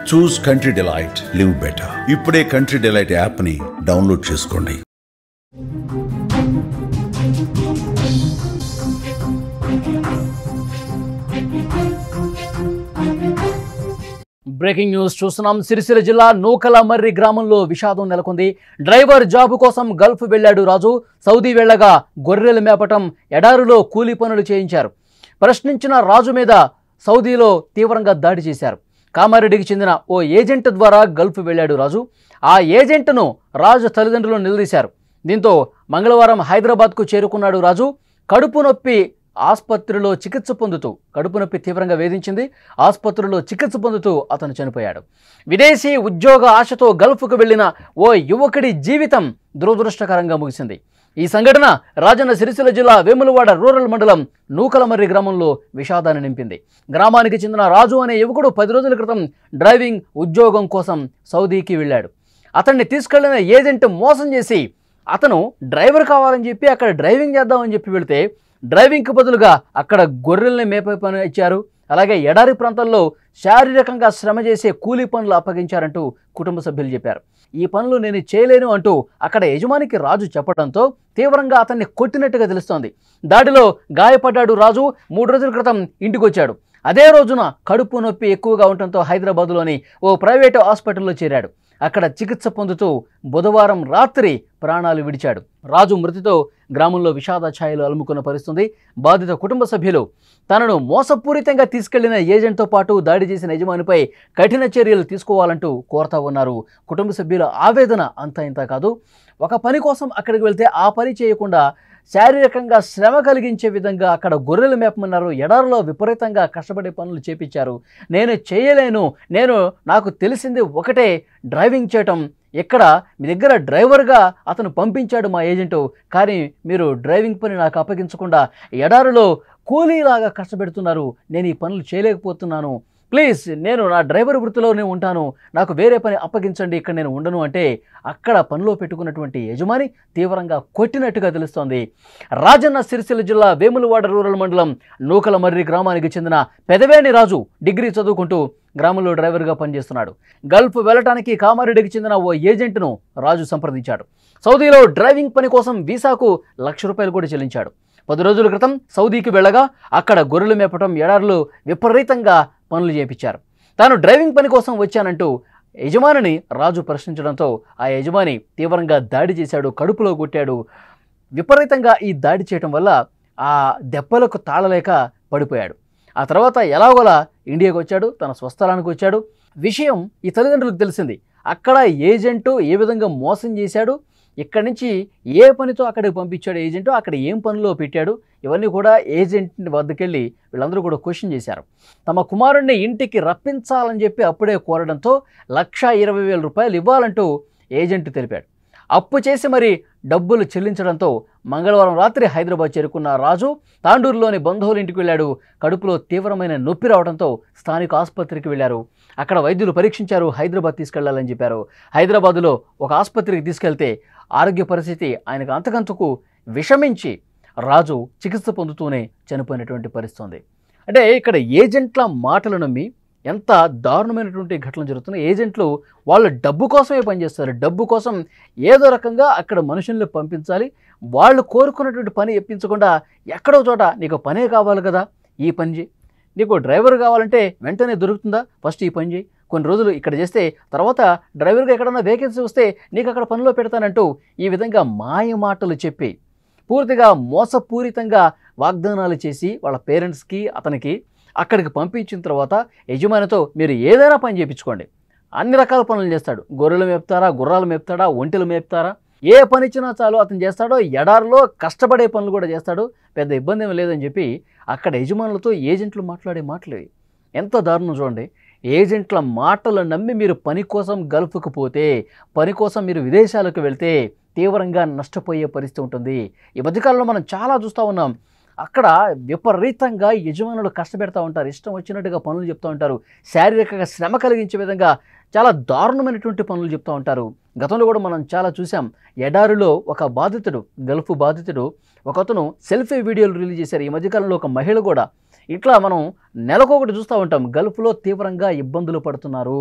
చూస్ country delight, live better. ఇప్పుడే country delight app ని download చేసుకోండి. బ్రేకింగ్ న్యూస్ చూస్తున్నాం. సిరిసిల్ల జిల్లా నూకలమర్రి గ్రామంలో విషాదం నెలకొంది. డ్రైవర్ జాబు కోసం గల్ఫ్ వెళ్లాడు రాజు. సౌదీ వెళ్లగా గొర్రెలు మేపటం, ఎడారిలో కూలీ పనులు చేయించారు. ప్రశ్నించిన రాజు మీద సౌదీలో తీవ్రంగా దాడి చేశారు. కామారెడ్డికి చెందిన ఓ ఏజెంట్ ద్వారా గల్ఫ్ వెళ్లాడు రాజు. ఆ ఏజెంట్ను రాజు తల్లిదండ్రులు నిలదీశారు. దీంతో మంగళవారం హైదరాబాద్కు చేరుకున్నాడు రాజు. కడుపు నొప్పి ఆసుపత్రిలో చికిత్స పొందుతూ కడుపు నొప్పి తీవ్రంగా వేధించింది. ఆసుపత్రిలో చికిత్స పొందుతూ అతను చనిపోయాడు. విదేశీ ఉద్యోగ ఆశతో గల్ఫ్కు వెళ్లిన ఓ యువకుడి జీవితం దురదృష్టకరంగా ముగిసింది. ఈ సంఘటన రాజన్న సిరిసిల్ల జిల్లా వేములవాడ రూరల్ మండలం నూకలమర్రి గ్రామంలో విషాదాన్ని నింపింది. గ్రామానికి చెందిన రాజు అనే యువకుడు 10 రోజుల క్రితం డ్రైవింగ్ ఉద్యోగం కోసం సౌదీకి వెళ్ళాడు. అతన్ని తీసుకెళ్లిన ఏజెంట్ మోసం చేసి అతను డ్రైవర్ కావాలని చెప్పి అక్కడ డ్రైవింగ్ చేద్దామని చెప్పి వెళితే డ్రైవింగ్కి బదులుగా అక్కడ గొర్రెల్ని మేపే పని ఇచ్చారు. అలాగే ఎడారి ప్రాంతాల్లో శారీరకంగా శ్రమ చేసే కూలీ పనులు అప్పగించారంటూ కుటుంబ సభ్యులు చెప్పారు. ఈ పనులు నేను చేయలేను అంటూ అక్కడ యజమానికి రాజు చెప్పడంతో తీవ్రంగా అతన్ని కొట్టినట్టుగా తెలుస్తోంది. దాడిలో గాయపడ్డాడు రాజు. 3 రోజుల క్రితం ఇంటికి వచ్చాడు. అదే రోజున కడుపు నొప్పి ఎక్కువగా ఉండటంతో హైదరాబాద్లోని ఓ ప్రైవేటు హాస్పిటల్లో చేరాడు. అక్కడ చికిత్స పొందుతూ బుధవారం రాత్రి ప్రాణాలు విడిచాడు. రాజు మృతితో గ్రామంలో విషాద ఛాయలు అలుముకున్న పరిస్థితుంది. బాధిత కుటుంబ సభ్యులు తనను మోసపూరితంగా తీసుకెళ్లిన ఏజెంట్తో పాటు దాడి చేసిన యజమానిపై కఠిన చర్యలు తీసుకోవాలంటూ కోరుతా ఉన్నారు. కుటుంబ సభ్యుల ఆవేదన అంతా ఇంత కాదు. ఒక పని కోసం అక్కడికి వెళ్తే ఆ పని చేయకుండా శారీరకంగా శ్రమ కలిగించే విధంగా అక్కడ గొర్రెలు మేపమన్నారు. ఎడారిలో విపరీతంగా కష్టపడే పనులు చేపించారు. నేను చేయలేను, నాకు తెలిసింది ఒకటే డ్రైవింగ్ చేయటం. ఇక్కడ మీ దగ్గర డ్రైవర్గా అతను పంపించాడు మా ఏజెంటు, కానీ మీరు డ్రైవింగ్ పని నాకు అప్పగించకుండా ఎడారిలో కూలీలాగా కష్టపెడుతున్నారు. నేను ఈ పనులు చేయలేకపోతున్నాను. ప్లీజ్, నేను నా డ్రైవర్ వృత్తిలోనే ఉంటాను, నాకు వేరే పని అప్పగించండి, ఇక్కడ నేను ఉండను అంటే అక్కడ పనిలో పెట్టుకున్నటువంటి యజమాని తీవ్రంగా కొట్టినట్టుగా తెలుస్తోంది. రాజన్న సిరిసిల్ల జిల్లా వేములవాడ రూరల్ మండలం నూకలమర్రి గ్రామానికి చెందిన పెదవేణి రాజు డిగ్రీ చదువుకుంటూ గ్రామంలో డ్రైవర్గా పనిచేస్తున్నాడు. గల్ఫ్ వెళ్ళటానికి కామారెడ్డికి చెందిన ఓ ఏజెంట్ను రాజు సంప్రదించాడు. సౌదీలో డ్రైవింగ్ పని కోసం వీసాకు ₹1,00,000 కూడా చెల్లించాడు. 10 రోజుల క్రితం సౌదీకి వెళ్ళగా అక్కడ గొర్రెలు మేపటం, ఎడారులు విపరీతంగా పనులు చేయించారు. తాను డ్రైవింగ్ పని కోసం వచ్చానంటూ యజమానిని రాజు ప్రశ్నించడంతో ఆ యజమాని తీవ్రంగా దాడి చేశాడు. కడుపులో కొట్టాడు. విపరీతంగా ఈ దాడి చేయడం వల్ల ఆ దెబ్బలకు తాళలేక పడిపోయాడు. ఆ తర్వాత ఎలాగోలా ఇండియాకి వచ్చాడు, తన స్వస్థలానికి వచ్చాడు. విషయం ఈ తల్లిదండ్రులకు తెలిసింది. అక్కడ ఏజెంటు ఏ విధంగా మోసం చేశాడు, ఇక్కడి నుంచి ఏ పనితో అక్కడికి పంపించాడు ఏజెంటు, అక్కడ ఏం పనిలో పెట్టాడు, ఇవన్నీ కూడా ఏజెంట్ వద్దకెళ్ళి వీళ్ళందరూ కూడా క్వశ్చన్ చేశారు. తమ కుమారుడిని ఇంటికి రప్పించాలని చెప్పి అప్పుడే కోరడంతో ₹1,20,000 ఇవ్వాలంటూ ఏజెంట్ తెలిపాడు. అప్పు చేసి మరి డబ్బులు చెల్లించడంతో మంగళవారం రాత్రి హైదరాబాద్ చేరుకున్న రాజు తాండూరులోని బంధువుల ఇంటికి వెళ్ళాడు. కడుపులో తీవ్రమైన నొప్పి రావడంతో స్థానిక ఆసుపత్రికి వెళ్లారు. అక్కడ వైద్యులు పరీక్షించారు. హైదరాబాద్ తీసుకెళ్లాలని చెప్పారు. హైదరాబాద్లో ఒక ఆసుపత్రికి తీసుకెళ్తే ఆరోగ్య పరిస్థితి ఆయనకు అంతకంతకు విషమించి రాజు చికిత్స పొందుతూనే చనిపోయినటువంటి పరిస్థితి. అంటే ఇక్కడ ఏజెంట్ల మాటలు నమ్మి ఎంత దారుణమైనటువంటి ఘటనలు జరుగుతున్నాయి. ఏజెంట్లు వాళ్ళు డబ్బు కోసమే పనిచేస్తారు. డబ్బు కోసం ఏదో రకంగా అక్కడ మనుషుల్ని పంపించాలి. వాళ్ళు కోరుకున్నటువంటి పని ఇప్పించకుండా ఎక్కడో చోట నీకు పనే కావాలి కదా, ఈ పని చేయి, నీకు డ్రైవర్ కావాలంటే వెంటనే దొరుకుతుందా, ఫస్ట్ ఈ పని చేయి, కొన్ని రోజులు ఇక్కడ చేస్తే తర్వాత డ్రైవర్గా ఎక్కడన్నా వేకెన్సీ వస్తే నీకు అక్కడ పనిలో పెడతానంటూ ఈ విధంగా మాయ మాటలు చెప్పి పూర్తిగా మోసపూరితంగా వాగ్దానాలు చేసి వాళ్ళ పేరెంట్స్కి అతనికి అక్కడికి పంపించిన తర్వాత యజమానితో మీరు ఏదైనా పని చేయించుకోండి, అన్ని రకాల పనులు చేస్తాడు. గొర్రెలు మేపుతారా, గుర్రాలు మేపుతాడా, ఒంటెలు మేపుతారా, ఏ పని ఇచ్చినా చాలు అతను చేస్తాడో. ఎడారిలో కష్టపడే పనులు కూడా చేస్తాడు, పెద్ద ఇబ్బంది ఏమి లేదని చెప్పి అక్కడ యజమానులతో ఏజెంట్లు మాట్లాడే మాటలు ఎంత దారుణం చూడండి. ఏజెంట్ల మాటలు నమ్మి మీరు పని కోసం గల్ఫ్కు పోతే, పని కోసం మీరు విదేశాలకు వెళ్తే తీవ్రంగా నష్టపోయే పరిస్థితి ఉంటుంది. ఈ మధ్యకాలంలో మనం చాలా చూస్తూ ఉన్నాం. అక్కడ విపరీతంగా యజమానులు కష్టపెడతా ఉంటారు, ఇష్టం వచ్చినట్టుగా పనులు చెప్తూ ఉంటారు, శారీరకంగా శ్రమ కలిగించే విధంగా చాలా దారుణమైనటువంటి పనులు చెప్తూ ఉంటారు. గతంలో కూడా మనం చాలా చూసాం. ఎడారిలో ఒక బాధితుడు, గల్ఫ్ బాధితుడు, ఒకతను సెల్ఫీ వీడియోలు రిలీజ్ చేశారు. ఈ మధ్యకాలంలో ఒక మహిళ కూడా ఇట్లా మనం నెలకొకటి చూస్తూ ఉంటాం. గల్ఫ్లో తీవ్రంగా ఇబ్బందులు పడుతున్నారు.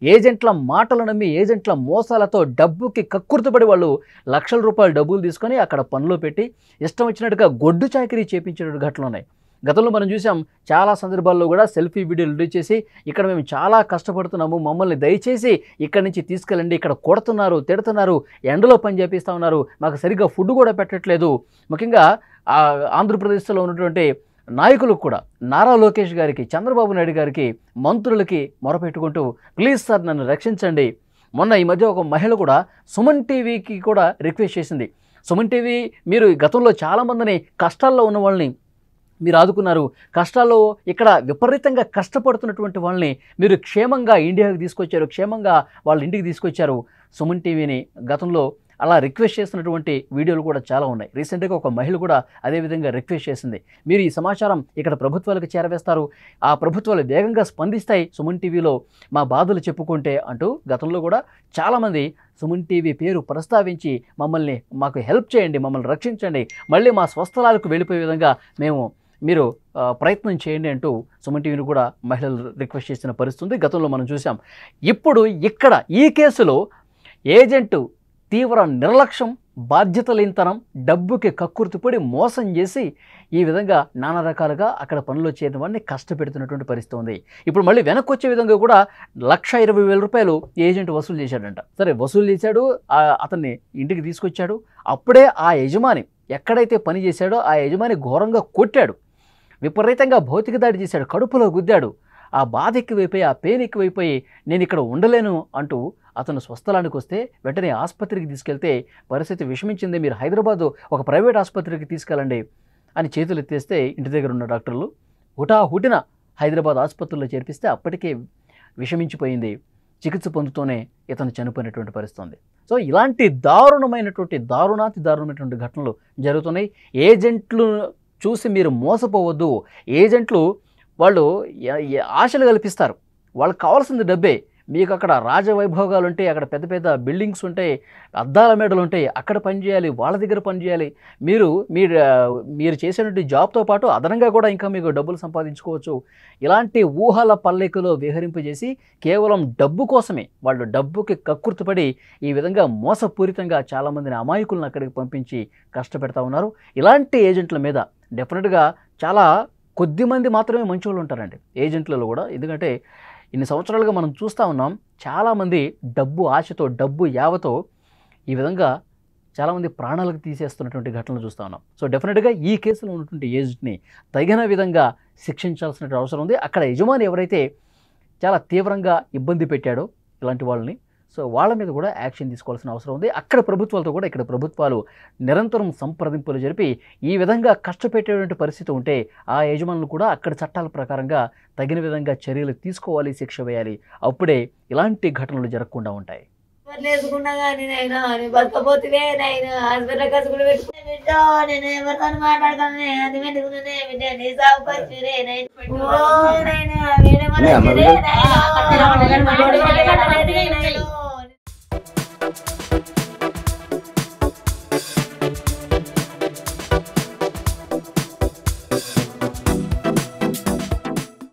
ఏజెంట్ల మాటలు నమ్మి ఏజెంట్ల మోసాలతో డబ్బుకి కక్కుర్తిపడి వాళ్ళు లక్షల రూపాయలు డబ్బులు తీసుకొని అక్కడ పనిలో పెట్టి ఇష్టం వచ్చినట్టుగా గొడ్డు చాకిరీ చేపించిన ఘటనలు ఉన్నాయి. గతంలో మనం చూసాం చాలా సందర్భాల్లో కూడా సెల్ఫీ వీడియోలు రిలీజ్ చేసి ఇక్కడ మేము చాలా కష్టపడుతున్నాము, మమ్మల్ని దయచేసి ఇక్కడి నుంచి తీసుకెళ్ళండి, ఇక్కడ కొడుతున్నారు, తిడుతున్నారు, ఎండలో పని చేపిస్తూ ఉన్నారు, మాకు సరిగ్గా ఫుడ్ కూడా పెట్టట్లేదు. ముఖ్యంగా ఆంధ్రప్రదేశ్లో ఉన్నటువంటి నాయకులకు కూడా నారా లోకేష్ గారికి, చంద్రబాబు నాయుడు గారికి, మంత్రులకి మొరపెట్టుకుంటూ ప్లీజ్ సార్ నన్ను రక్షించండి. మొన్న ఈ మధ్య ఒక మహిళ కూడా సుమన్ టీవీకి కూడా రిక్వెస్ట్ చేసింది. సుమన్ టీవీ మీరు గతంలో చాలామందిని కష్టాల్లో ఉన్న వాళ్ళని మీరు ఆదుకున్నారు, కష్టాల్లో ఇక్కడ విపరీతంగా కష్టపడుతున్నటువంటి వాళ్ళని మీరు క్షేమంగా ఇండియాకి తీసుకొచ్చారు, క్షేమంగా వాళ్ళ ఇంటికి తీసుకొచ్చారు. సుమన్ టీవీని గతంలో అలా రిక్వెస్ట్ చేస్తున్నటువంటి వీడియోలు కూడా చాలా ఉన్నాయి. రీసెంట్గా ఒక మహిళ కూడా అదేవిధంగా రిక్వెస్ట్ చేసింది, మీరు ఈ సమాచారం ఇక్కడ ప్రభుత్వాలకు చేరవేస్తారు, ఆ ప్రభుత్వాలు వేగంగా స్పందిస్తాయి సుమన్ టీవీలో మా బాధలు చెప్పుకుంటే అంటూ గతంలో కూడా చాలామంది సుమన్ టీవీ పేరు ప్రస్తావించి మాకు హెల్ప్ చేయండి, మమ్మల్ని రక్షించండి, మళ్ళీ మా స్వస్థలాలకు వెళ్ళిపోయే విధంగా మీరు ప్రయత్నం చేయండి అంటూ సుమన్ టీవీని కూడా మహిళలు రిక్వెస్ట్ చేసిన పరిస్థితి గతంలో మనం చూసాం. ఇప్పుడు ఇక్కడ ఈ కేసులో ఏజెంటు తీవ్ర నిర్లక్ష్యం, బాధ్యతలేనితనం, డబ్బుకి కక్కుర్తిపడి మోసం చేసి ఈ విధంగా నానా రకాలుగా అక్కడ పనులు చేయడం వాడిని కష్టపెడుతున్నటువంటి పరిస్థితి ఉంది. ఇప్పుడు మళ్ళీ వెనక్కి వచ్చే విధంగా కూడా 1,20,000 రూపాయలు ఏజెంట్ వసూలు చేశాడంట. సరే వసూలు చేశాడు, అతన్ని ఇంటికి తీసుకొచ్చాడు. అప్పుడే ఆ యజమాని ఎక్కడైతే పని చేశాడో ఆ యజమాని ఘోరంగా కొట్టాడు, విపరీతంగా భౌతిక దాడి చేశాడు, కడుపులో గుద్దాడు. ఆ బాధ ఎక్కువైపోయి, ఆ పెయిన్ ఎక్కువైపోయి నేను ఇక్కడ ఉండలేను అంటూ అతను స్వస్థలానికి వస్తే వెంటనే ఆసుపత్రికి తీసుకెళ్తే పరిస్థితి విషమించింది, మీరు హైదరాబాదు ఒక ప్రైవేట్ ఆసుపత్రికి తీసుకెళ్ళండి అని చేతులు ఎత్తేస్తే ఇంటి దగ్గర ఉన్న డాక్టర్లు హుటాహుటిన హైదరాబాద్ ఆసుపత్రిలో చేర్పిస్తే అప్పటికే విషమించిపోయింది. చికిత్స పొందుతూనే ఇతను చనిపోయినటువంటి పరిస్థితి ఉంది. సో ఇలాంటి దారుణమైనటువంటి ఘటనలు జరుగుతున్నాయి. ఏజెంట్లు చూసి మీరు మోసపోవద్దు. ఏజెంట్లు వాళ్ళు ఆశలు కల్పిస్తారు, వాళ్ళకి కావాల్సింది డబ్బే. మీకు అక్కడ రాజవైభోగాలు ఉంటాయి, అక్కడ పెద్ద పెద్ద బిల్డింగ్స్ ఉంటాయి, అద్దాల మేడలు ఉంటాయి, అక్కడ పనిచేయాలి, వాళ్ళ దగ్గర పనిచేయాలి. మీరు చేసేటువంటి జాబ్తో పాటు అదనంగా కూడా ఇంకా మీకు డబ్బులు సంపాదించుకోవచ్చు. ఇలాంటి ఊహల పల్లెకులో విహరింపజేసి కేవలం డబ్బు కోసమే వాళ్ళు డబ్బుకి కక్కుర్తిపడి ఈ విధంగా మోసపూరితంగా చాలామందిని అమాయకులను అక్కడికి పంపించి కష్టపెడతా ఉన్నారు. ఇలాంటి ఏజెంట్ల మీద డెఫినెట్గా చాలా కొద్దిమంది మాత్రమే మంచి వాళ్ళు ఉంటారండి ఏజెంట్లలో కూడా. ఎందుకంటే ఇన్ని సంవత్సరాలుగా మనం చూస్తూ ఉన్నాం, చాలామంది డబ్బు ఆశతో, డబ్బు యావతో ఈ విధంగా చాలామంది ప్రాణాలకు తీసేస్తున్నటువంటి ఘటనలు చూస్తూ ఉన్నాం. సో డెఫినెట్గా ఈ కేసులో ఉన్నటువంటి ఏజెంట్ని తగిన విధంగా శిక్షించాల్సిన అవసరం ఉంది. అక్కడ యజమాని ఎవరైతే చాలా తీవ్రంగా ఇబ్బంది పెట్టాడో ఇలాంటి వాళ్ళని, సో వాళ్ళ మీద కూడా యాక్షన్ తీసుకోవాల్సిన అవసరం ఉంది. అక్కడ ప్రభుత్వాలతో కూడా ఇక్కడ ప్రభుత్వాలు నిరంతరం సంప్రదింపులు జరిపి ఈ విధంగా కష్టపెట్టేటువంటి పరిస్థితి ఉంటే ఆ యజమానులు కూడా అక్కడ చట్టాల ప్రకారంగా తగిన విధంగా చర్యలు తీసుకోవాలి, శిక్ష వేయాలి. అప్పుడే ఇలాంటి ఘటనలు జరగకుండా ఉంటాయి. నేర్చుకున్నా కానీ నైనా బతకపోతే నైనా హాస్పిటల్ ఖర్చు కూడా పెట్టుకునే బిడ్డ, నేను ఎవరితో మాట్లాడతాను, అది పెట్టుకునే బిడ్డ, నీ సాగు ఖర్చురే నైనా